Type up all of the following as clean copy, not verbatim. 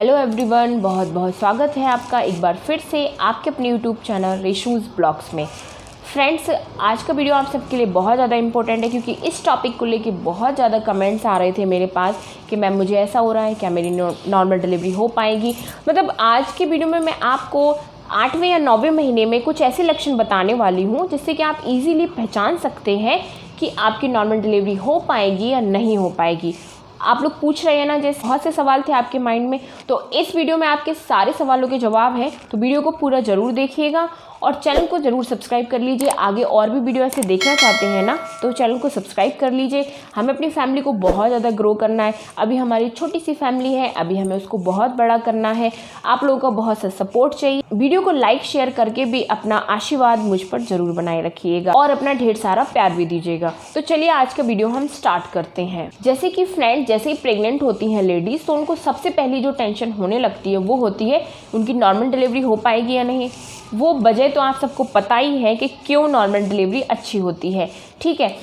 Hello everyone, बहुत बहुत स्वागत है आपका एक बार फिर से आपके अपने यूट्यूब चैनल रेशूज़ ब्लॉग्स में। फ्रेंड्स, आज का वीडियो आप सबके लिए बहुत ज़्यादा इंपॉर्टेंट है क्योंकि इस टॉपिक को लेके बहुत ज़्यादा कमेंट्स आ रहे थे मेरे पास कि मैम मुझे ऐसा हो रहा है, क्या मेरी नॉर्मल डिलीवरी हो पाएगी। मतलब आज के वीडियो में मैं आपको 8वें या 9वें महीने में कुछ ऐसे लक्षण बताने वाली हूँ जिससे कि आप इजीली पहचान सकते हैं कि आपकी नॉर्मल डिलीवरी हो पाएगी या नहीं हो पाएगी। आप लोग पूछ रहे हैं ना, जैसे बहुत से सवाल थे आपके माइंड में, तो इस वीडियो में आपके सारे सवालों के जवाब हैं। तो वीडियो को पूरा ज़रूर देखिएगा और चैनल को ज़रूर सब्सक्राइब कर लीजिए। आगे और भी वीडियो ऐसे देखना चाहते हैं ना, तो चैनल को सब्सक्राइब कर लीजिए। हमें अपनी फैमिली को बहुत ज़्यादा ग्रो करना है। अभी हमारी छोटी सी फैमिली है, अभी हमें उसको बहुत बड़ा करना है। आप लोगों का बहुत सा सपोर्ट चाहिए। वीडियो को लाइक शेयर करके भी अपना आशीर्वाद मुझ पर ज़रूर बनाए रखिएगा और अपना ढेर सारा प्यार भी दीजिएगा। तो चलिए आज का वीडियो हम स्टार्ट करते हैं। जैसे कि फ्रेंड, जैसे ही प्रेग्नेंट होती हैं लेडीज़, तो उनको सबसे पहली जो टेंशन होने लगती है वो होती है उनकी नॉर्मल डिलीवरी हो पाएगी या नहीं। वो वजह तो आप सबको पता ही है कि क्यों नॉर्मल डिलीवरी अच्छी होती है, ठीक है।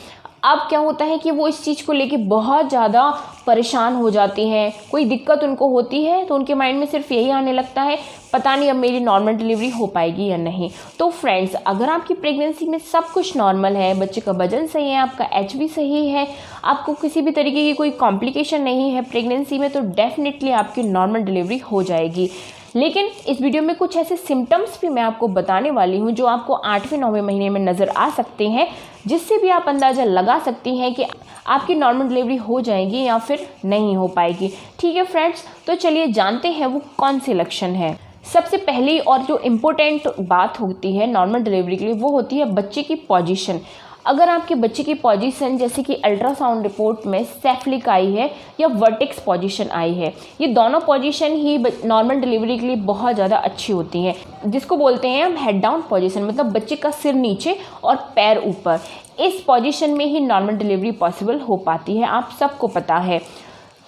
अब क्या होता है कि वो इस चीज़ को लेके बहुत ज़्यादा परेशान हो जाती हैं। कोई दिक्कत उनको होती है तो उनके माइंड में सिर्फ यही आने लगता है, पता नहीं अब मेरी नॉर्मल डिलीवरी हो पाएगी या नहीं। तो फ्रेंड्स, अगर आपकी प्रेगनेंसी में सब कुछ नॉर्मल है, बच्चे का वजन सही है, आपका एच भी सही है, आपको किसी भी तरीके की कोई कॉम्प्लिकेशन नहीं है प्रेगनेंसी में, तो डेफिनेटली आपकी नॉर्मल डिलीवरी हो जाएगी। लेकिन इस वीडियो में कुछ ऐसे सिम्टम्स भी मैं आपको बताने वाली हूँ जो आपको 8वें 9वें महीने में नज़र आ सकते हैं, जिससे भी आप अंदाज़ा लगा सकती हैं कि आपकी नॉर्मल डिलीवरी हो जाएगी या फिर नहीं हो पाएगी। ठीक है फ्रेंड्स, तो चलिए जानते हैं वो कौन से लक्षण हैं। सबसे पहली और जो इम्पोर्टेंट बात होती है नॉर्मल डिलीवरी के लिए वो होती है बच्चे की पोजीशन। अगर आपके बच्चे की पोजीशन जैसे कि अल्ट्रासाउंड रिपोर्ट में सेफ्लिक आई है या वर्टेक्स पोजीशन आई है, ये दोनों पोजीशन ही नॉर्मल डिलीवरी के लिए बहुत ज़्यादा अच्छी होती हैं, जिसको बोलते हैं हम हेड डाउन पोजीशन, मतलब बच्चे का सिर नीचे और पैर ऊपर। इस पोजीशन में ही नॉर्मल डिलीवरी पॉसिबल हो पाती है, आप सबको पता है।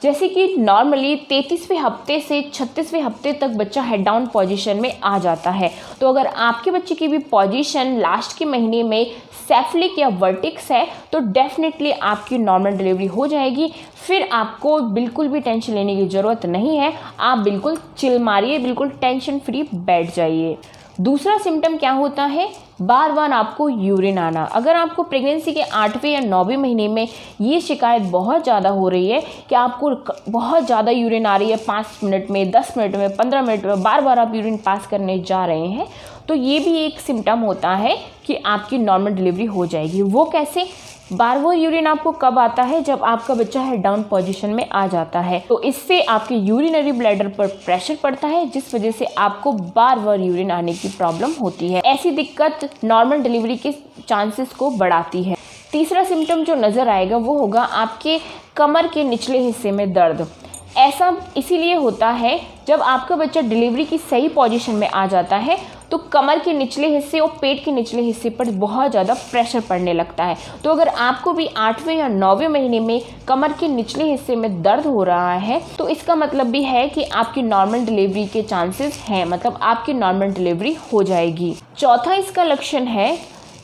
जैसे कि नॉर्मली 33वें हफ्ते से 36वें हफ्ते तक बच्चा हेड डाउन पोजीशन में आ जाता है। तो अगर आपके बच्चे की भी पोजीशन लास्ट के महीने में सेफ्लिक या वर्टिक्स है तो डेफिनेटली आपकी नॉर्मल डिलीवरी हो जाएगी। फिर आपको बिल्कुल भी टेंशन लेने की ज़रूरत नहीं है, आप बिल्कुल चिल मारिए, बिल्कुल टेंशन फ्री बैठ जाइए। दूसरा सिम्टम क्या होता है, बार बार आपको यूरिन आना। अगर आपको प्रेगनेंसी के 8वें या 9वें महीने में ये शिकायत बहुत ज़्यादा हो रही है कि आपको बहुत ज़्यादा यूरिन आ रही है, 5 मिनट में, 10 मिनट में, 15 मिनट में बार बार आप यूरिन पास करने जा रहे हैं, तो ये भी एक सिम्टम होता है कि आपकी नॉर्मल डिलीवरी हो जाएगी। वो कैसे? बार बार यूरिन आपको कब आता है? जब आपका बच्चा हेड डाउन पोजीशन में आ जाता है, तो इससे आपके यूरिनरी ब्लैडर पर प्रेशर पड़ता है, जिस वजह से आपको बार बार यूरिन आने की प्रॉब्लम होती है। ऐसी दिक्कत नॉर्मल डिलीवरी के चांसेस को बढ़ाती है। तीसरा सिम्टम जो नज़र आएगा वो होगा आपके कमर के निचले हिस्से में दर्द। ऐसा इसीलिए होता है जब आपका बच्चा डिलीवरी की सही पोजीशन में आ जाता है तो कमर के निचले हिस्से और पेट के निचले हिस्से पर बहुत ज़्यादा प्रेशर पड़ने लगता है। तो अगर आपको भी 8वें या 9वें महीने में कमर के निचले हिस्से में दर्द हो रहा है तो इसका मतलब भी है कि आपकी नॉर्मल डिलीवरी के चांसेस हैं, मतलब आपकी नॉर्मल डिलीवरी हो जाएगी। चौथा इसका लक्षण है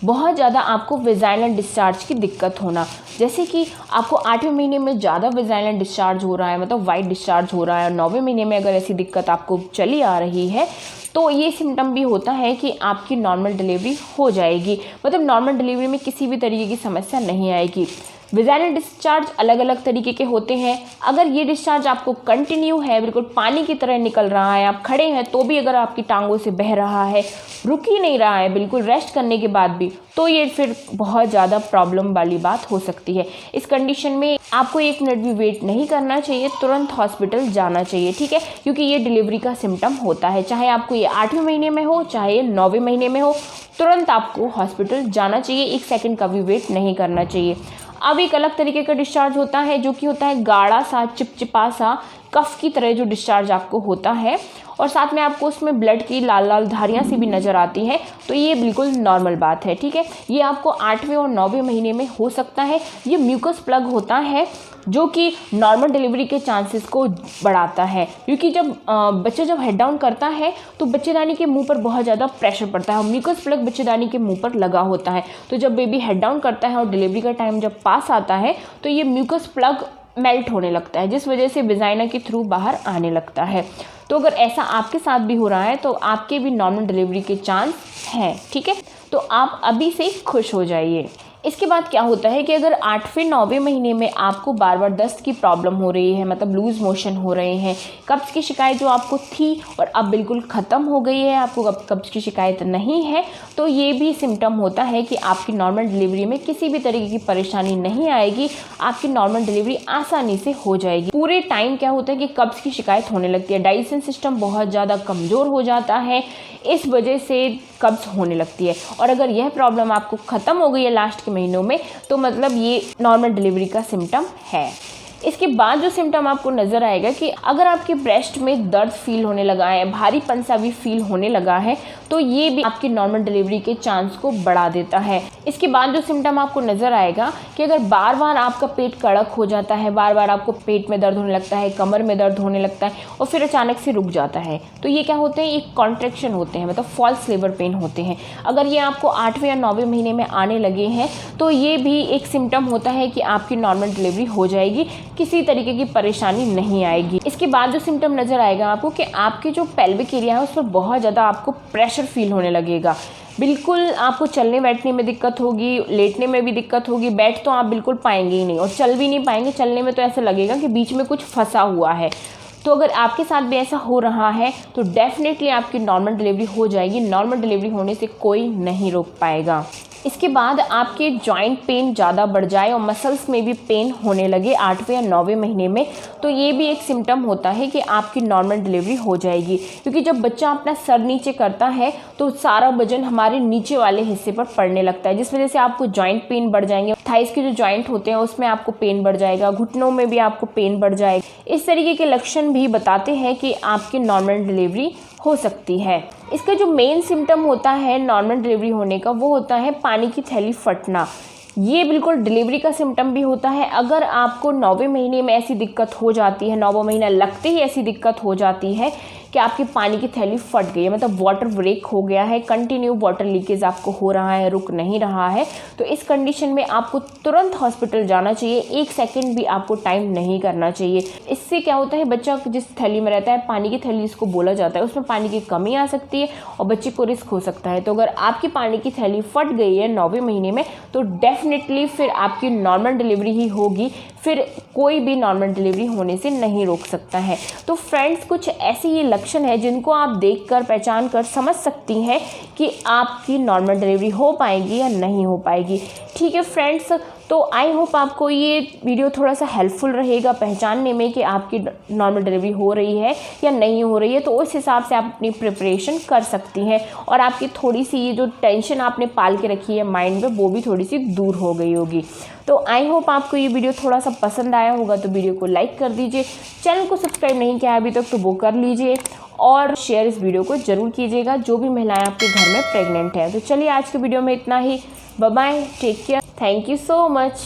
बहुत ज़्यादा आपको वेजाइनल डिस्चार्ज की दिक्कत होना। जैसे कि आपको 8वें महीने में ज़्यादा वेजाइनल डिस्चार्ज हो रहा है, मतलब वाइट डिस्चार्ज हो रहा है, और 9वें महीने में अगर ऐसी दिक्कत आपको चली आ रही है तो ये सिम्टम भी होता है कि आपकी नॉर्मल डिलीवरी हो जाएगी, मतलब नॉर्मल डिलीवरी में किसी भी तरीके की समस्या नहीं आएगी। वेजाइनल डिस्चार्ज अलग अलग तरीके के होते हैं। अगर ये डिस्चार्ज आपको कंटिन्यू है, बिल्कुल पानी की तरह निकल रहा है, आप खड़े हैं तो भी अगर आपकी टांगों से बह रहा है, रुक ही नहीं रहा है बिल्कुल रेस्ट करने के बाद भी, तो ये फिर बहुत ज़्यादा प्रॉब्लम वाली बात हो सकती है। इस कंडीशन में आपको 1 मिनट भी वेट नहीं करना चाहिए, तुरंत हॉस्पिटल जाना चाहिए, ठीक है, क्योंकि ये डिलीवरी का सिम्टम होता है। चाहे आपको ये 8वें महीने में हो, चाहे ये 9वें महीने में हो, तुरंत आपको हॉस्पिटल जाना चाहिए, 1 सेकंड का भी वेट नहीं करना चाहिए। अब एक अलग तरीके का डिस्चार्ज होता है जो कि होता है गाढ़ा सा, चिपचिपा सा, कफ की तरह जो डिस्चार्ज आपको होता है, और साथ में आपको उसमें ब्लड की लाल लाल धारियाँ सी भी नज़र आती हैं, तो ये बिल्कुल नॉर्मल बात है, ठीक है। ये आपको 8वें और 9वें महीने में हो सकता है। ये म्यूकस प्लग होता है जो कि नॉर्मल डिलीवरी के चांसेस को बढ़ाता है, क्योंकि जब बच्चा जब हेड डाउन करता है तो बच्चेदानी के मुंह पर बहुत ज़्यादा प्रेशर पड़ता है और म्यूकस प्लग बच्चेदानी के मुंह पर लगा होता है। तो जब बेबी हेड डाउन करता है और डिलीवरी का टाइम जब पास आता है तो ये म्यूकस प्लग मेल्ट होने लगता है, जिस वजह से वेजाइना के थ्रू बाहर आने लगता है। तो अगर ऐसा आपके साथ भी हो रहा है तो आपके भी नॉर्मल डिलीवरी के चांस हैं, ठीक है। तो आप अभी से खुश हो जाइए। इसके बाद क्या होता है कि अगर 8वें 9वें महीने में आपको बार बार दस्त की प्रॉब्लम हो रही है, मतलब लूज़ मोशन हो रहे हैं, कब्ज़ की शिकायत जो आपको थी और अब बिल्कुल ख़त्म हो गई है, आपको कब्ज़ की शिकायत नहीं है, तो ये भी सिम्टम होता है कि आपकी नॉर्मल डिलीवरी में किसी भी तरीके की परेशानी नहीं आएगी, आपकी नॉर्मल डिलीवरी आसानी से हो जाएगी। पूरे टाइम क्या होता है कि कब्ज़ की शिकायत होने लगती है, डाइजेशन सिस्टम बहुत ज़्यादा कमज़ोर हो जाता है, इस वजह से कब्ज़ होने लगती है। और अगर यह प्रॉब्लम आपको ख़त्म हो गई है लास्ट के महीनों में, तो मतलब ये नॉर्मल डिलीवरी का सिम्टम है। इसके बाद जो सिम्टम आपको नज़र आएगा कि अगर आपके ब्रेस्ट में दर्द फील होने लगा है, भारीपन सा भी फील होने लगा है, तो ये भी आपकी नॉर्मल डिलीवरी के चांस को बढ़ा देता है। इसके बाद जो सिम्टम आपको नज़र आएगा कि अगर बार बार आपका पेट कड़क हो जाता है, बार बार आपको पेट में दर्द होने लगता है, कमर में दर्द होने लगता है और फिर अचानक से रुक जाता है, तो ये क्या होते हैं, एक कॉन्ट्रैक्शन होते हैं, मतलब फॉल्स लेबर पेन होते हैं। अगर ये आपको 8वें या 9वें महीने में आने लगे हैं तो ये भी एक सिम्टम होता है कि आपकी नॉर्मल डिलीवरी हो जाएगी, किसी तरीके की परेशानी नहीं आएगी। इसके बाद जो सिम्टम नज़र आएगा आपको कि आपके जो पेल्विक एरिया है उस पर बहुत ज़्यादा आपको प्रेशर फील होने लगेगा, बिल्कुल आपको चलने बैठने में दिक्कत होगी, लेटने में भी दिक्कत होगी, बैठ तो आप बिल्कुल पाएंगे ही नहीं और चल भी नहीं पाएंगे, चलने में तो ऐसा लगेगा कि बीच में कुछ फंसा हुआ है। तो अगर आपके साथ भी ऐसा हो रहा है तो डेफिनेटली आपकी नॉर्मल डिलीवरी हो जाएगी, नॉर्मल डिलीवरी होने से कोई नहीं रोक पाएगा। इसके बाद आपके जॉइंट पेन ज़्यादा बढ़ जाए और मसल्स में भी पेन होने लगे 8वें या 9वें महीने में, तो ये भी एक सिम्टम होता है कि आपकी नॉर्मल डिलीवरी हो जाएगी। क्योंकि जब बच्चा अपना सर नीचे करता है तो सारा वजन हमारे नीचे वाले हिस्से पर पड़ने लगता है, जिस वजह से आपको जॉइंट पेन बढ़ जाएंगे, थाइस के जो जॉइंट होते हैं उसमें आपको पेन बढ़ जाएगा, घुटनों में भी आपको पेन बढ़ जाएगा। इस तरीके के लक्षण भी बताते हैं कि आपकी नॉर्मल डिलीवरी हो सकती है। इसका जो मेन सिम्टम होता है नॉर्मल डिलीवरी होने का वो होता है पानी की थैली फटना। ये बिल्कुल डिलीवरी का सिम्टम भी होता है। अगर आपको 9वें महीने में ऐसी दिक्कत हो जाती है, 9वां महीना लगते ही ऐसी दिक्कत हो जाती है कि आपकी पानी की थैली फट गई है, मतलब वाटर ब्रेक हो गया है, कंटिन्यू वाटर लीकेज आपको हो रहा है, रुक नहीं रहा है, तो इस कंडीशन में आपको तुरंत हॉस्पिटल जाना चाहिए, 1 सेकंड भी आपको टाइम नहीं करना चाहिए। इससे क्या होता है, बच्चा जिस थैली में रहता है, पानी की थैली इसको बोला जाता है, उसमें पानी की कमी आ सकती है और बच्चे को रिस्क हो सकता है। तो अगर आपकी पानी की थैली फट गई है 9वें महीने में तो डेफिनेटली फिर आपकी नॉर्मल डिलीवरी ही होगी, फिर कोई भी नॉर्मल डिलीवरी होने से नहीं रोक सकता है। तो फ्रेंड्स, कुछ ऐसे ही लक्षण है जिनको आप देखकर पहचान कर समझ सकती हैं कि आपकी नॉर्मल डिलीवरी हो पाएगी या नहीं हो पाएगी। ठीक है फ्रेंड्स, तो आई होप आपको ये वीडियो थोड़ा सा हेल्पफुल रहेगा पहचानने में कि आपकी नॉर्मल डिलीवरी हो रही है या नहीं हो रही है, तो उस हिसाब से आप अपनी प्रिपरेशन कर सकती हैं और आपकी थोड़ी सी ये जो टेंशन आपने पाल के रखी है माइंड में वो भी थोड़ी सी दूर हो गई होगी। तो आई होप आपको ये वीडियो थोड़ा सा पसंद आया होगा, तो वीडियो को लाइक कर दीजिए, चैनल को सब्सक्राइब नहीं किया अभी तक तो वो कर लीजिए और शेयर इस वीडियो को ज़रूर कीजिएगा जो भी महिलाएं आपके घर में प्रेग्नेंट हैं। तो चलिए आज के वीडियो में इतना ही, bye bye, take care, thank you so much.